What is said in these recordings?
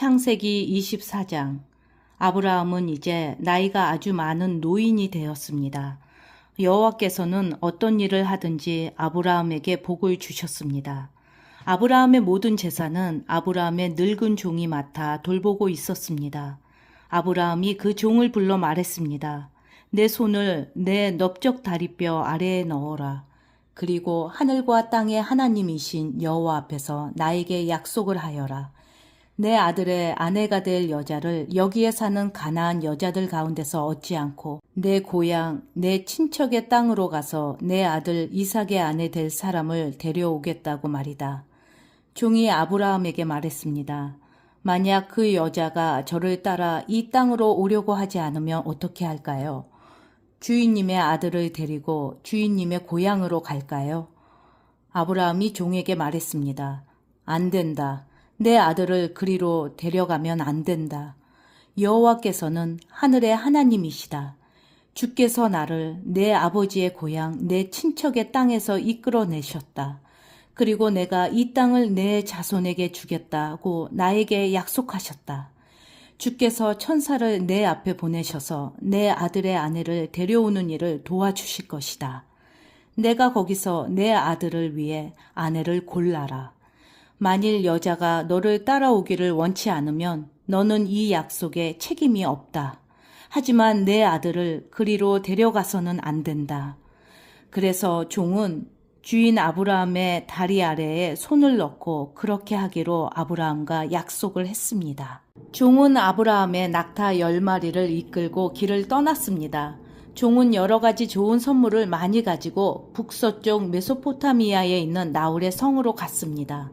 창세기 24장. 아브라함은 이제 나이가 아주 많은 노인이 되었습니다. 여호와께서는 어떤 일을 하든지 아브라함에게 복을 주셨습니다. 아브라함의 모든 재산은 아브라함의 늙은 종이 맡아 돌보고 있었습니다. 아브라함이 그 종을 불러 말했습니다. 내 손을 내 넓적 다리뼈 아래에 넣어라. 그리고 하늘과 땅의 하나님이신 여호와 앞에서 나에게 약속을 하여라. 내 아들의 아내가 될 여자를 여기에 사는 가나안 여자들 가운데서 얻지 않고 내 고향, 내 친척의 땅으로 가서 내 아들 이삭의 아내 될 사람을 데려오겠다고 말이다. 종이 아브라함에게 말했습니다. 만약 그 여자가 저를 따라 이 땅으로 오려고 하지 않으면 어떻게 할까요? 주인님의 아들을 데리고 주인님의 고향으로 갈까요? 아브라함이 종에게 말했습니다. 안 된다. 내 아들을 그리로 데려가면 안 된다. 여호와께서는 하늘의 하나님이시다. 주께서 나를 내 아버지의 고향, 내 친척의 땅에서 이끌어내셨다. 그리고 내가 이 땅을 내 자손에게 주겠다고 나에게 약속하셨다. 주께서 천사를 내 앞에 보내셔서 내 아들의 아내를 데려오는 일을 도와주실 것이다. 내가 거기서 내 아들을 위해 아내를 골라라. 만일 여자가 너를 따라오기를 원치 않으면 너는 이 약속에 책임이 없다. 하지만 내 아들을 그리로 데려가서는 안 된다. 그래서 종은 주인 아브라함의 다리 아래에 손을 넣고 그렇게 하기로 아브라함과 약속을 했습니다. 종은 아브라함의 낙타 10마리를 이끌고 길을 떠났습니다. 종은 여러 가지 좋은 선물을 많이 가지고 북서쪽 메소포타미아에 있는 나홀의 성으로 갔습니다.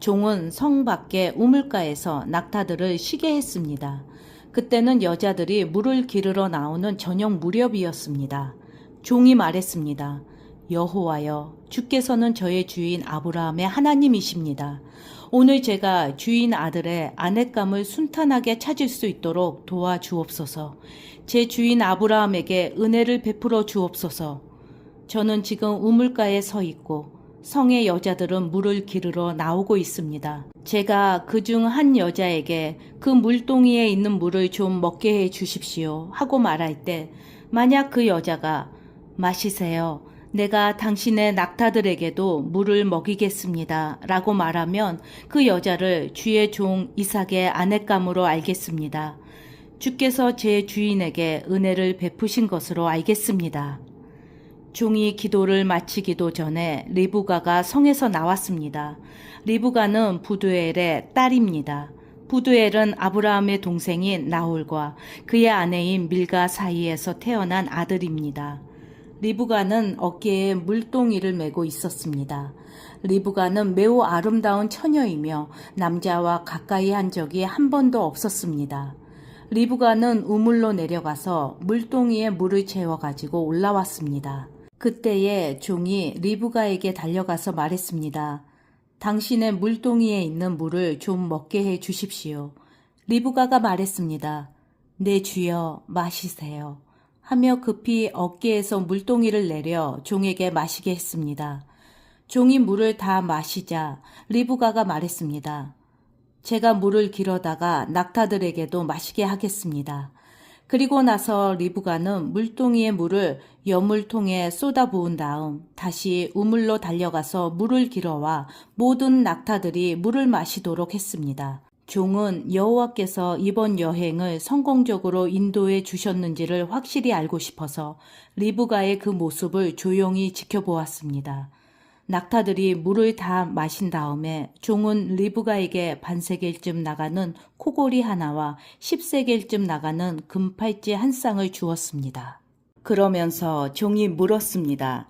종은 성 밖의 우물가에서 낙타들을 쉬게 했습니다. 그때는 여자들이 물을 기르러 나오는 저녁 무렵이었습니다. 종이 말했습니다. 여호와여, 주께서는 저의 주인 아브라함의 하나님이십니다. 오늘 제가 주인 아들의 아내감을 순탄하게 찾을 수 있도록 도와주옵소서. 제 주인 아브라함에게 은혜를 베풀어 주옵소서. 저는 지금 우물가에 서 있고 성의 여자들은 물을 기르러 나오고 있습니다. 제가 그중 한 여자에게 그 물동이에 있는 물을 좀 먹게 해 주십시오 하고 말할 때 만약 그 여자가 마시세요. 내가 당신의 낙타들에게도 물을 먹이겠습니다 라고 말하면 그 여자를 주의 종 이삭의 아내감으로 알겠습니다. 주께서 제 주인에게 은혜를 베푸신 것으로 알겠습니다. 종이 기도를 마치기도 전에 리브가가 성에서 나왔습니다. 리브가는 부두엘의 딸입니다. 부두엘은 아브라함의 동생인 나홀과 그의 아내인 밀가 사이에서 태어난 아들입니다. 리브가는 어깨에 물동이를 메고 있었습니다. 리브가는 매우 아름다운 처녀이며 남자와 가까이 한 적이 한 번도 없었습니다. 리브가는 우물로 내려가서 물동이에 물을 채워가지고 올라왔습니다. 그때에 종이 리브가에게 달려가서 말했습니다. 당신의 물동이에 있는 물을 좀 먹게 해 주십시오. 리브가가 말했습니다. 내 주여 마시세요. 하며 급히 어깨에서 물동이를 내려 종에게 마시게 했습니다. 종이 물을 다 마시자 리브가가 말했습니다. 제가 물을 길어다가 낙타들에게도 마시게 하겠습니다. 그리고 나서 리브가는 물동이의 물을 여물통에 쏟아부은 다음 다시 우물로 달려가서 물을 길어와 모든 낙타들이 물을 마시도록 했습니다. 종은 여호와께서 이번 여행을 성공적으로 인도해 주셨는지를 확실히 알고 싶어서 리브가의 그 모습을 조용히 지켜보았습니다. 낙타들이 물을 다 마신 다음에 종은 리브가에게 반세겔쯤 나가는 코골이 하나와 10세겔쯤 나가는 금팔찌 한 쌍을 주었습니다. 그러면서 종이 물었습니다.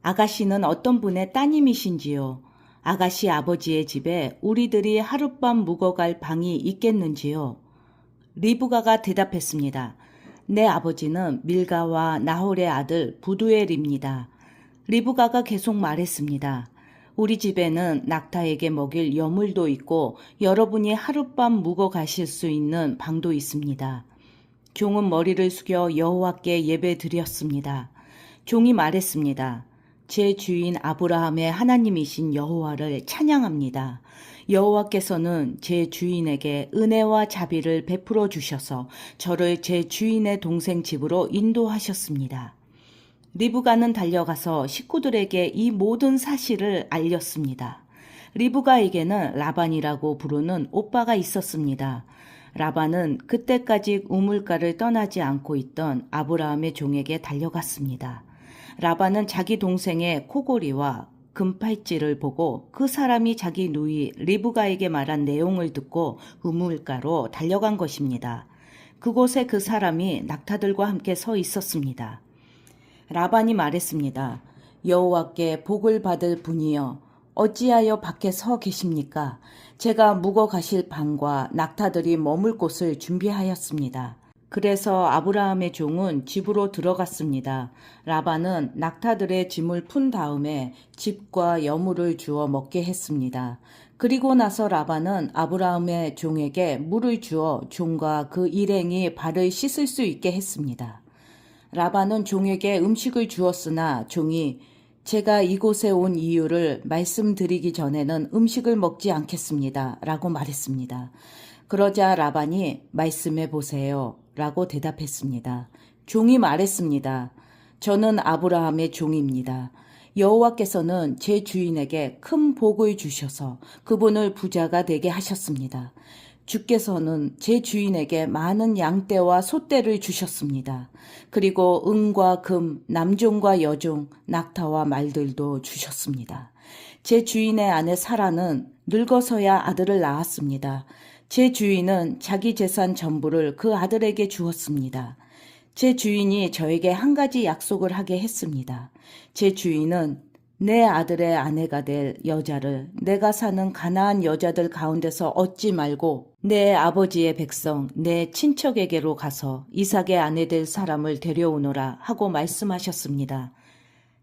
아가씨는 어떤 분의 따님이신지요? 아가씨 아버지의 집에 우리들이 하룻밤 묵어갈 방이 있겠는지요? 리브가가 대답했습니다. 내 아버지는 밀가와 나홀의 아들 부두엘입니다. 리브가가 계속 말했습니다. 우리 집에는 낙타에게 먹일 여물도 있고 여러분이 하룻밤 묵어 가실 수 있는 방도 있습니다. 종은 머리를 숙여 여호와께 예배 드렸습니다. 종이 말했습니다. 제 주인 아브라함의 하나님이신 여호와를 찬양합니다. 여호와께서는 제 주인에게 은혜와 자비를 베풀어 주셔서 저를 제 주인의 동생 집으로 인도하셨습니다. 리브가는 달려가서 식구들에게 이 모든 사실을 알렸습니다. 리브가에게는 라반이라고 부르는 오빠가 있었습니다. 라반은 그때까지 우물가를 떠나지 않고 있던 아브라함의 종에게 달려갔습니다. 라반은 자기 동생의 코골이와 금팔찌를 보고 그 사람이 자기 누이 리브가에게 말한 내용을 듣고 우물가로 달려간 것입니다. 그곳에 그 사람이 낙타들과 함께 서 있었습니다. 라반이 말했습니다. 여호와께 복을 받을 분이여 어찌하여 밖에 서 계십니까? 제가 묵어 가실 방과 낙타들이 머물 곳을 준비하였습니다. 그래서 아브라함의 종은 집으로 들어갔습니다. 라반은 낙타들의 짐을 푼 다음에 집과 여물을 주어 먹게 했습니다. 그리고 나서 라반은 아브라함의 종에게 물을 주어 종과 그 일행이 발을 씻을 수 있게 했습니다. 라반은 종에게 음식을 주었으나 종이 제가 이곳에 온 이유를 말씀드리기 전에는 음식을 먹지 않겠습니다. 라고 말했습니다. 그러자 라반이 말씀해 보세요. 라고 대답했습니다. 종이 말했습니다. 저는 아브라함의 종입니다. 여호와께서는 제 주인에게 큰 복을 주셔서 그분을 부자가 되게 하셨습니다. 주께서는 제 주인에게 많은 양떼와 소떼를 주셨습니다. 그리고 은과 금, 남종과 여종, 낙타와 말들도 주셨습니다. 제 주인의 아내 사라는 늙어서야 아들을 낳았습니다. 제 주인은 자기 재산 전부를 그 아들에게 주었습니다. 제 주인이 저에게 한 가지 약속을 하게 했습니다. 제 주인은 내 아들의 아내가 될 여자를 내가 사는 가나안 여자들 가운데서 얻지 말고 내 아버지의 백성, 내 친척에게로 가서 이삭의 아내 될 사람을 데려오너라 하고 말씀하셨습니다.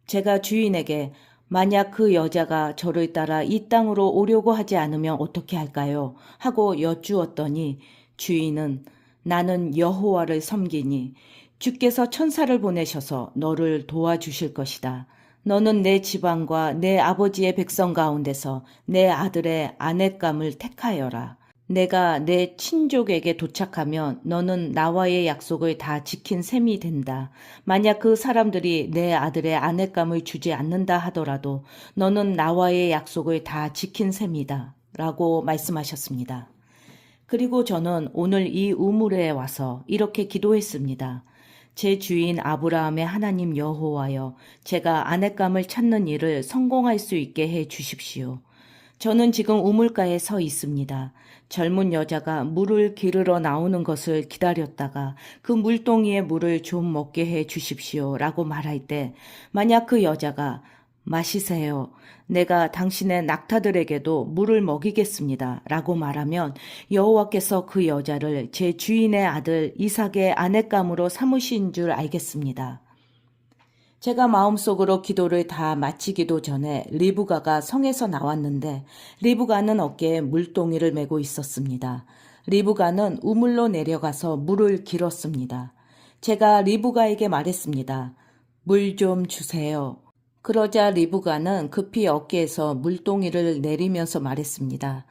제가 주인에게 만약 그 여자가 저를 따라 이 땅으로 오려고 하지 않으면 어떻게 할까요? 하고 여쭈었더니 주인은 나는 여호와를 섬기니 주께서 천사를 보내셔서 너를 도와주실 것이다. 너는 내 지방과 내 아버지의 백성 가운데서 내 아들의 아내감을 택하여라. 내가 내 친족에게 도착하면 너는 나와의 약속을 다 지킨 셈이 된다. 만약 그 사람들이 내 아들의 아내감을 주지 않는다 하더라도 너는 나와의 약속을 다 지킨 셈이다. 라고 말씀하셨습니다. 그리고 저는 오늘 이 우물에 와서 이렇게 기도했습니다. 제 주인 아브라함의 하나님 여호와여, 제가 아내감을 찾는 일을 성공할 수 있게 해 주십시오. 저는 지금 우물가에 서 있습니다. 젊은 여자가 물을 기르러 나오는 것을 기다렸다가 그 물동이의 물을 좀 먹게 해 주십시오. 라고 말할 때 만약 그 여자가 마시세요. 내가 당신의 낙타들에게도 물을 먹이겠습니다. 라고 말하면 여호와께서 그 여자를 제 주인의 아들 이삭의 아내감으로 삼으신 줄 알겠습니다. 제가 마음속으로 기도를 다 마치기도 전에 리브가가 성에서 나왔는데 리브가는 어깨에 물동이를 메고 있었습니다. 리브가는 우물로 내려가서 물을 길었습니다. 제가 리브가에게 말했습니다. 물 좀 주세요. 그러자 리브가는 급히 어깨에서 물동이를 내리면서 말했습니다.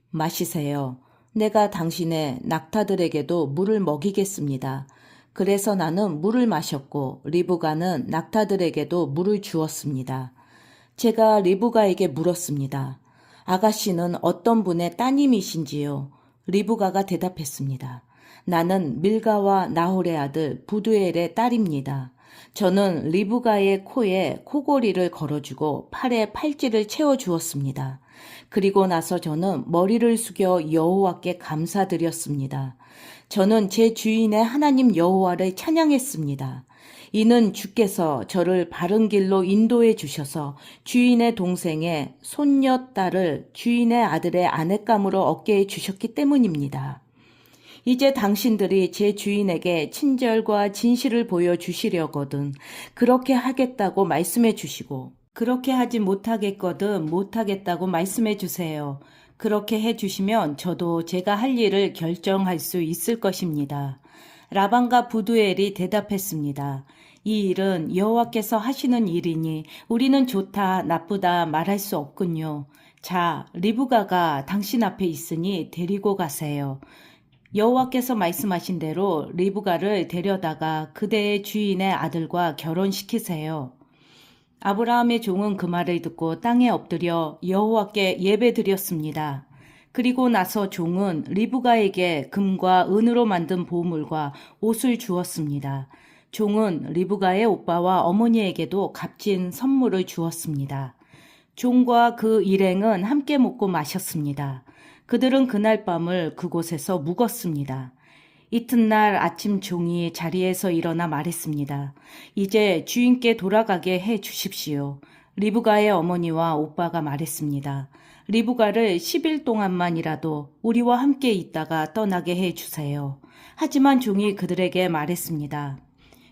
마시세요. 내가 당신의 낙타들에게도 물을 먹이겠습니다. 그래서 나는 물을 마셨고 리브가는 낙타들에게도 물을 주었습니다. 제가 리브가에게 물었습니다. 아가씨는 어떤 분의 따님이신지요? 리브가가 대답했습니다. 나는 밀가와 나홀의 아들 부두엘의 딸입니다. 저는 리브가의 코에 코골이를 걸어주고 팔에 팔찌를 채워주었습니다. 그리고 나서 저는 머리를 숙여 여호와께 감사드렸습니다. 저는 제 주인의 하나님 여호와를 찬양했습니다. 이는 주께서 저를 바른 길로 인도해 주셔서 주인의 동생의 손녀딸을 주인의 아들의 아내감으로 얻게 해 주셨기 때문입니다. 이제 당신들이 제 주인에게 친절과 진실을 보여주시려거든 그렇게 하겠다고 말씀해 주시고 그렇게 하지 못하겠거든 못하겠다고 말씀해 주세요. 그렇게 해 주시면 저도 제가 할 일을 결정할 수 있을 것입니다. 라반과 부두엘이 대답했습니다. 이 일은 여호와께서 하시는 일이니 우리는 좋다, 나쁘다 말할 수 없군요. 자, 리브가가 당신 앞에 있으니 데리고 가세요. 여호와께서 말씀하신 대로 리브가를 데려다가 그대의 주인의 아들과 결혼시키세요. 아브라함의 종은 그 말을 듣고 땅에 엎드려 여호와께 예배드렸습니다. 그리고 나서 종은 리브가에게 금과 은으로 만든 보물과 옷을 주었습니다. 종은 리브가의 오빠와 어머니에게도 값진 선물을 주었습니다. 종과 그 일행은 함께 먹고 마셨습니다. 그들은 그날 밤을 그곳에서 묵었습니다. 이튿날 아침 종이 자리에서 일어나 말했습니다. 이제 주인께 돌아가게 해 주십시오. 리브가의 어머니와 오빠가 말했습니다. 리브가를 10일 동안만이라도 우리와 함께 있다가 떠나게 해 주세요. 하지만 종이 그들에게 말했습니다.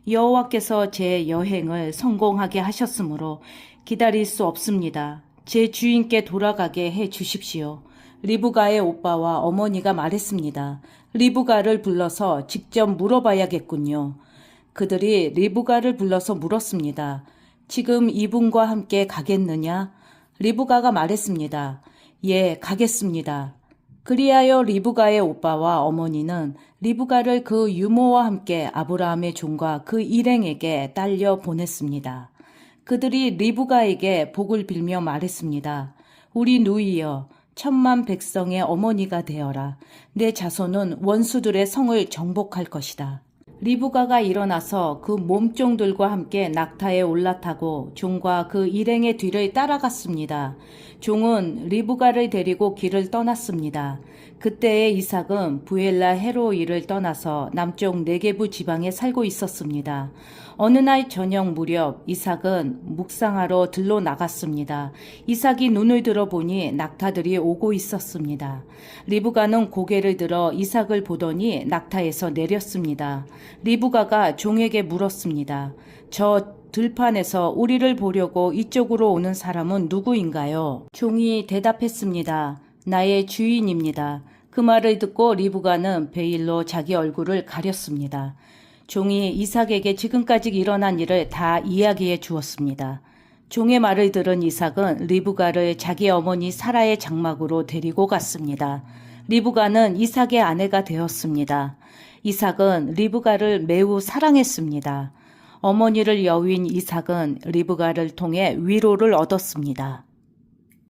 여호와께서 제 여행을 성공하게 하셨으므로 기다릴 수 없습니다. 제 주인께 돌아가게 해 주십시오. 리브가의 오빠와 어머니가 말했습니다. 리브가를 불러서 직접 물어봐야겠군요. 그들이 리브가를 불러서 물었습니다. 지금 이분과 함께 가겠느냐? 리브가가 말했습니다. 예, 가겠습니다. 그리하여 리브가의 오빠와 어머니는 리브가를 그 유모와 함께 아브라함의 종과 그 일행에게 딸려 보냈습니다. 그들이 리브가에게 복을 빌며 말했습니다. 우리 누이여, 천만 백성의 어머니가 되어라. 내 자손은 원수들의 성을 정복할 것이다. 리브가가 일어나서 그 몸종들과 함께 낙타에 올라타고 종과 그 일행의 뒤를 따라갔습니다. 종은 리브가를 데리고 길을 떠났습니다. 그때에 이삭은 부엘라 헤로이를 떠나서 남쪽 네게부 지방에 살고 있었습니다. 어느 날 저녁 무렵 이삭은 묵상하러 들로 나갔습니다. 이삭이 눈을 들어보니 낙타들이 오고 있었습니다. 리브가는 고개를 들어 이삭을 보더니 낙타에서 내렸습니다. 리브가가 종에게 물었습니다. 저 들판에서 우리를 보려고 이쪽으로 오는 사람은 누구인가요? 종이 대답했습니다. 나의 주인입니다. 그 말을 듣고 리브가는 베일로 자기 얼굴을 가렸습니다. 종이 이삭에게 지금까지 일어난 일을 다 이야기해 주었습니다. 종의 말을 들은 이삭은 리브가를 자기 어머니 사라의 장막으로 데리고 갔습니다. 리브가는 이삭의 아내가 되었습니다. 이삭은 리브가를 매우 사랑했습니다. 어머니를 여윈 이삭은 리브가를 통해 위로를 얻었습니다.